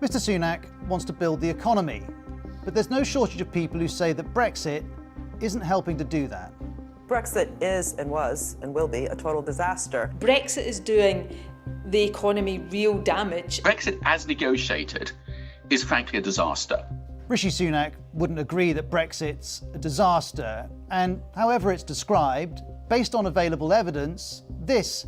Mr. Sunak wants to build the economy, but there's no shortage of people who say that Brexit isn't helping to do that. Brexit is and was and will be a total disaster. Brexit is doing the economy real damage. Brexit, as negotiated, is frankly a disaster. Rishi Sunak wouldn't agree that Brexit's a disaster, and however it's described, based on available evidence, this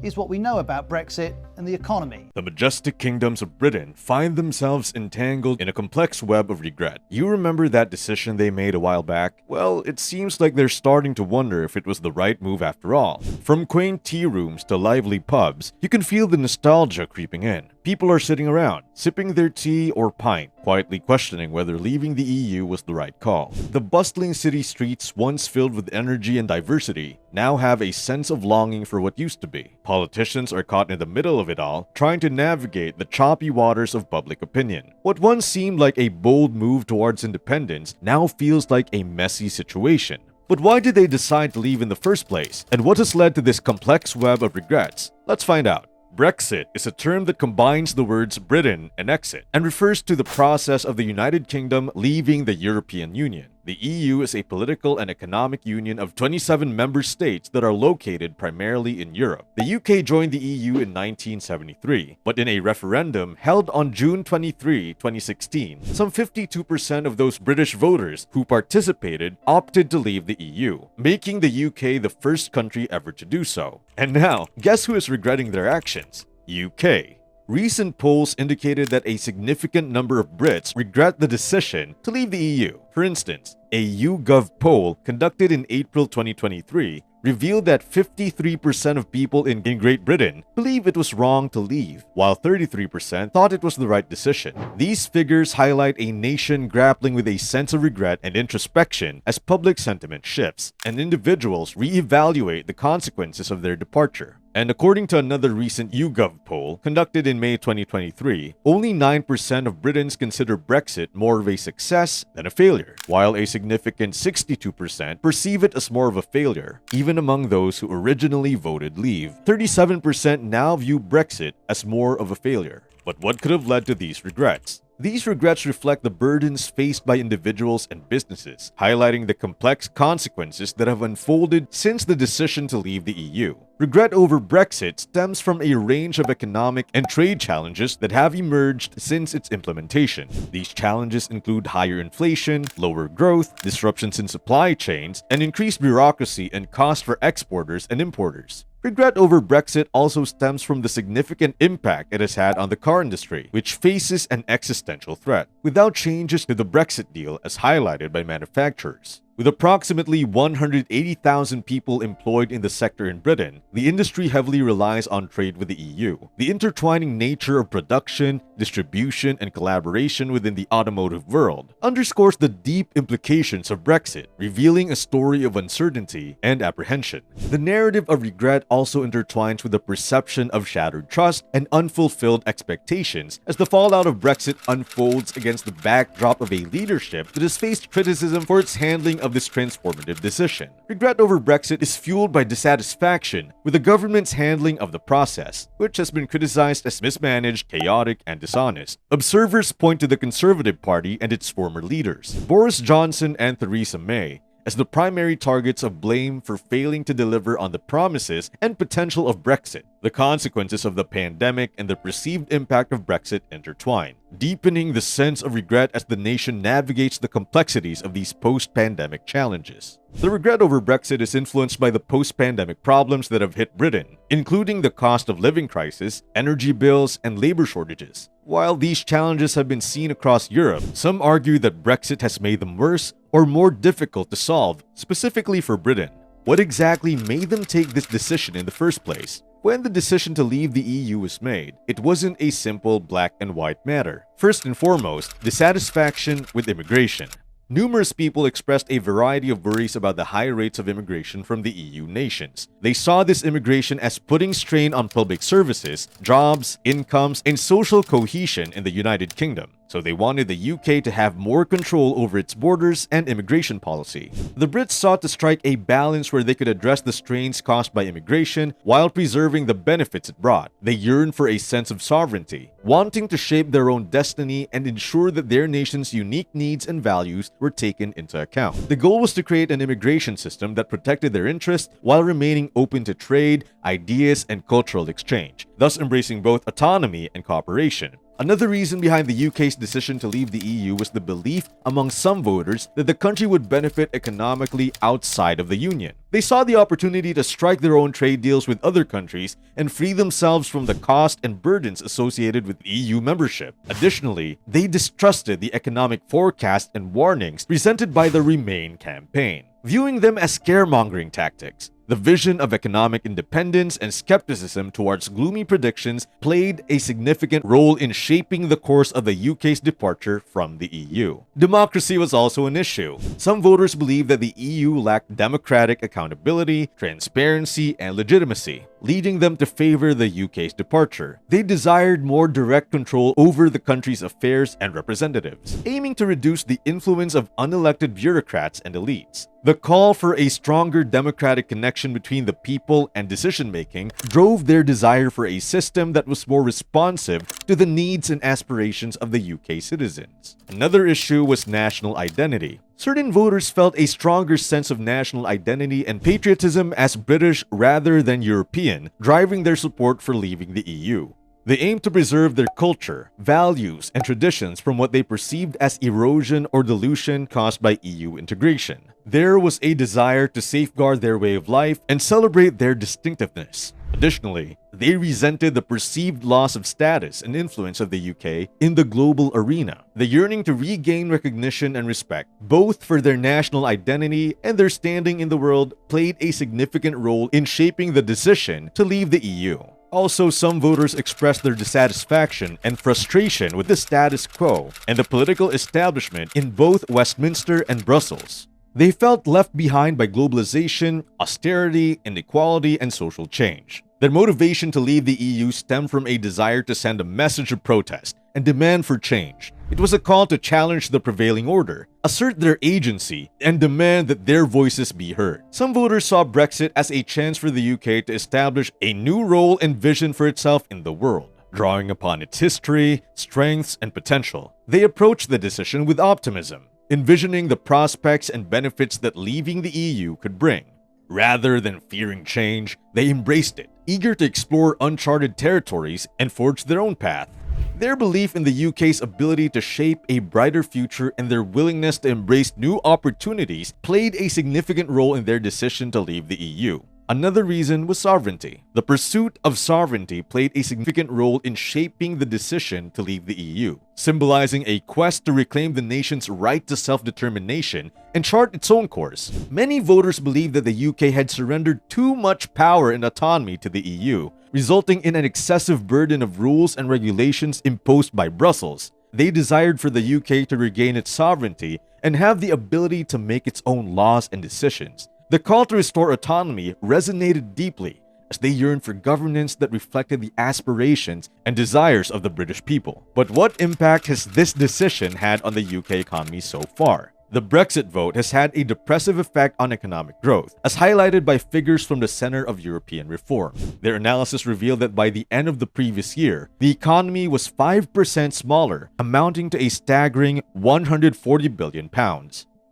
is what we know about Brexit and the economy. The majestic kingdoms of Britain find themselves entangled in a complex web of regret. You remember that decision they made a while back? Well, it seems like they're starting to wonder if it was the right move after all. From quaint tea rooms to lively pubs, you can feel the nostalgia creeping in. People are sitting around, sipping their tea or pint, quietly questioning whether leaving the EU was the right call. The bustling city streets, once filled with energy and diversity, now have a sense of longing for what used to be. Politicians are caught in the middle of it all, trying to navigate the choppy waters of public opinion. What once seemed like a bold move towards independence now feels like a messy situation. But why did they decide to leave in the first place? And what has led to this complex web of regrets? Let's find out. Brexit is a term that combines the words Britain and exit and refers to the process of the United Kingdom leaving the European Union. The EU is a political and economic union of 27 member states that are located primarily in Europe. The UK joined the EU in 1973, but in a referendum held on June 23, 2016, some 52% of those British voters who participated opted to leave the EU, making the UK the first country ever to do so. And now, guess who is regretting their actions? UK. Recent polls indicated that a significant number of Brits regret the decision to leave the EU. For instance, a YouGov poll conducted in April 2023 revealed that 53% of people in Great Britain believe it was wrong to leave, while 33% thought it was the right decision. These figures highlight a nation grappling with a sense of regret and introspection as public sentiment shifts, and individuals reevaluate the consequences of their departure. And according to another recent YouGov poll conducted in May 2023, only 9% of Britons consider Brexit more of a success than a failure, while a significant 62% perceive it as more of a failure. Even among those who originally voted leave, 37% now view Brexit as more of a failure. But what could have led to these regrets? These regrets reflect the burdens faced by individuals and businesses, highlighting the complex consequences that have unfolded since the decision to leave the EU. Regret over Brexit stems from a range of economic and trade challenges that have emerged since its implementation. These challenges include higher inflation, lower growth, disruptions in supply chains, and increased bureaucracy and cost for exporters and importers. Regret over Brexit also stems from the significant impact it has had on the car industry, which faces an existential threat, without changes to the Brexit deal as highlighted by manufacturers. With approximately 180,000 people employed in the sector in Britain, the industry heavily relies on trade with the EU. The intertwining nature of production, distribution, and collaboration within the automotive world underscores the deep implications of Brexit, revealing a story of uncertainty and apprehension. The narrative of regret also intertwines with the perception of shattered trust and unfulfilled expectations as the fallout of Brexit unfolds against the backdrop of a leadership that has faced criticism for its handling of this transformative decision. Regret over Brexit is fueled by dissatisfaction with the government's handling of the process, which has been criticized as mismanaged, chaotic, and dishonest. Observers point to the Conservative Party and its former leaders, Boris Johnson and Theresa May, as the primary targets of blame for failing to deliver on the promises and potential of Brexit. The consequences of the pandemic and the perceived impact of Brexit intertwine, deepening the sense of regret as the nation navigates the complexities of these post-pandemic challenges. The regret over Brexit is influenced by the post-pandemic problems that have hit Britain, including the cost of living crisis, energy bills, and labor shortages. While these challenges have been seen across Europe, some argue that Brexit has made them worse or more difficult to solve, specifically for Britain. What exactly made them take this decision in the first place? When the decision to leave the EU was made, it wasn't a simple black and white matter. First and foremost, dissatisfaction with immigration. Numerous people expressed a variety of worries about the high rates of immigration from the EU nations. They saw this immigration as putting strain on public services, jobs, incomes, and social cohesion in the United Kingdom. so they wanted the UK to have more control over its borders and immigration policy. The Brits sought to strike a balance where they could address the strains caused by immigration while preserving the benefits it brought. They yearned for a sense of sovereignty, wanting to shape their own destiny and ensure that their nation's unique needs and values were taken into account. The goal was to create an immigration system that protected their interests while remaining open to trade, ideas, and cultural exchange, thus embracing both autonomy and cooperation. Another reason behind the UK's decision to leave the EU was the belief among some voters that the country would benefit economically outside of the Union. They saw the opportunity to strike their own trade deals with other countries and free themselves from the cost and burdens associated with EU membership. Additionally, they distrusted the economic forecast and warnings presented by the Remain campaign, viewing them as scaremongering tactics. The vision of economic independence and skepticism towards gloomy predictions played a significant role in shaping the course of the UK's departure from the EU. Democracy was also an issue. Some voters believed that the EU lacked democratic accountability, transparency, and legitimacy, leading them to favor the UK's departure. They desired more direct control over the country's affairs and representatives, aiming to reduce the influence of unelected bureaucrats and elites. The call for a stronger democratic connection between the people and decision-making drove their desire for a system that was more responsive to the needs and aspirations of the UK citizens. Another issue was national identity. Certain voters felt a stronger sense of national identity and patriotism as British rather than European, driving their support for leaving the EU. They aimed to preserve their culture, values, and traditions from what they perceived as erosion or dilution caused by EU integration. There was a desire to safeguard their way of life and celebrate their distinctiveness. Additionally, they resented the perceived loss of status and influence of the UK in the global arena. The yearning to regain recognition and respect, both for their national identity and their standing in the world, played a significant role in shaping the decision to leave the EU. Also, some voters expressed their dissatisfaction and frustration with the status quo and the political establishment in both Westminster and Brussels. They felt left behind by globalization, austerity, inequality, and social change. Their motivation to leave the EU stemmed from a desire to send a message of protest and demand for change. It was a call to challenge the prevailing order, assert their agency, and demand that their voices be heard. Some voters saw Brexit as a chance for the UK to establish a new role and vision for itself in the world. Drawing upon its history, strengths, and potential, they approached the decision with optimism, envisioning the prospects and benefits that leaving the EU could bring. Rather than fearing change, they embraced it, eager to explore uncharted territories and forge their own path. Their belief in the UK's ability to shape a brighter future and their willingness to embrace new opportunities played a significant role in their decision to leave the EU. Another reason was sovereignty. The pursuit of sovereignty played a significant role in shaping the decision to leave the EU, symbolizing a quest to reclaim the nation's right to self-determination and chart its own course. Many voters believed that the UK had surrendered too much power and autonomy to the EU, resulting in an excessive burden of rules and regulations imposed by Brussels. They desired for the UK to regain its sovereignty and have the ability to make its own laws and decisions. The call to restore autonomy resonated deeply as they yearned for governance that reflected the aspirations and desires of the British people. But what impact has this decision had on the UK economy so far? The Brexit vote has had a depressive effect on economic growth, as highlighted by figures from the Center of European Reform. Their analysis revealed that by the end of the previous year, the economy was 5% smaller, amounting to a staggering £140 billion.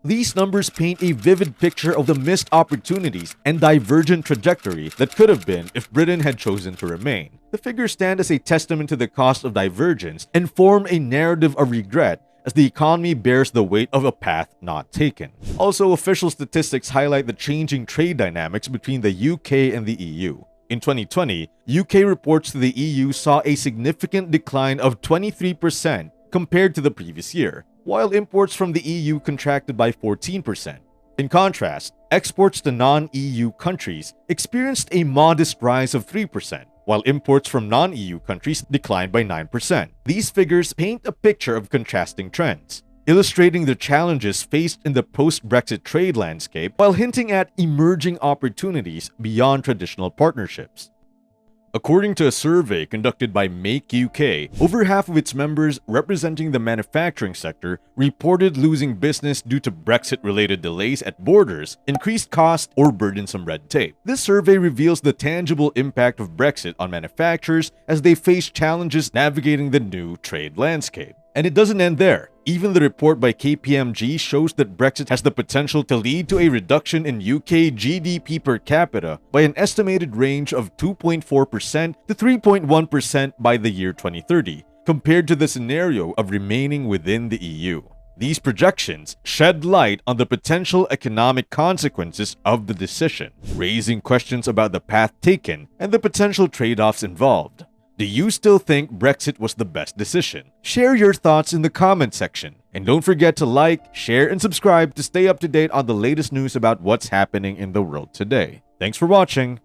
These numbers paint a vivid picture of the missed opportunities and divergent trajectory that could have been if Britain had chosen to remain. The figures stand as a testament to the cost of divergence and form a narrative of regret as the economy bears the weight of a path not taken. Also, official statistics highlight the changing trade dynamics between the UK and the EU. In 2020, UK reports to the EU saw a significant decline of 23% compared to the previous year, while imports from the EU contracted by 14%. In contrast, exports to non-EU countries experienced a modest rise of 3%, while imports from non-EU countries declined by 9%. These figures paint a picture of contrasting trends, illustrating the challenges faced in the post-Brexit trade landscape while hinting at emerging opportunities beyond traditional partnerships. According to a survey conducted by Make UK, over half of its members representing the manufacturing sector reported losing business due to Brexit-related delays at borders, increased cost, or burdensome red tape. This survey reveals the tangible impact of Brexit on manufacturers as they face challenges navigating the new trade landscape. And it doesn't end there. Even the report by KPMG shows that Brexit has the potential to lead to a reduction in UK GDP per capita by an estimated range of 2.4% to 3.1% by the year 2030, compared to the scenario of remaining within the EU. These projections shed light on the potential economic consequences of the decision, raising questions about the path taken and the potential trade-offs involved. Do you still think Brexit was the best decision? Share your thoughts in the comment section. And don't forget to like, share, and subscribe to stay up to date on the latest news about what's happening in the world today. Thanks for watching.